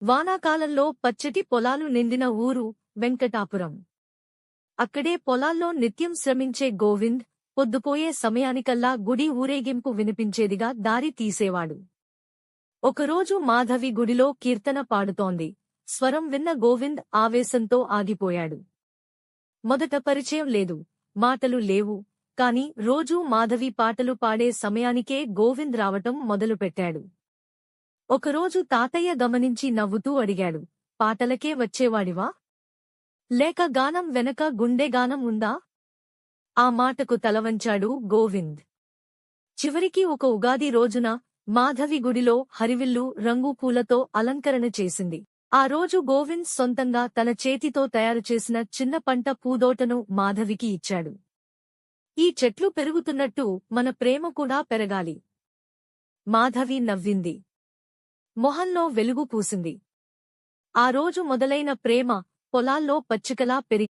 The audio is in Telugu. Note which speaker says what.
Speaker 1: వానాకాలంలో పచ్చటి పొలాలు నిండిన ఊరు వెంకటాపురం. అక్కడే పొలాల్లో నిత్యం శ్రమించే గోవింద్ పొద్దుపోయే సమయానికల్లా గుడి ఊరేగింపు వినిపించేదిగా దారి తీసేవాడు. ఒకరోజు మాధవి గుడిలో కీర్తన పాడుతోంది. స్వరం విన్న గోవింద్ ఆవేశంతో ఆగిపోయాడు. మొదట పరిచయం లేదు, మాటలు లేవు, కాని రోజూ మాధవి పాటలు పాడే సమయానికే గోవింద్ రావటం మొదలుపెట్టాడు. ఒకరోజు తాతయ్య గమనించి నవ్వుతూ అడిగాడు, పాటలకే వచ్చేవాడివా? లేక గానం వెనక గుండెగానం ఉందా? ఆ మాటకు తలవంచాడు గోవింద్. చివరికి ఒక ఉగాది రోజున మాధవి గుడిలో హరివిల్లు రంగు పూలతో అలంకరణ చేసింది. ఆ రోజు గోవింద్ సొంతంగా తన చేతితో తయారుచేసిన చిన్న పంట పూదోటను మాధవికి ఇచ్చాడు. ఈ చెట్లు పెరుగుతున్నట్టు మన ప్రేమ కూడా పెరగాలి. మాధవి నవ్వింది. మొహంలో వెలుగు పూసింది. ఆ రోజు మొదలైన ప్రేమ పొలాల్లో పచ్చికలా పెరిగి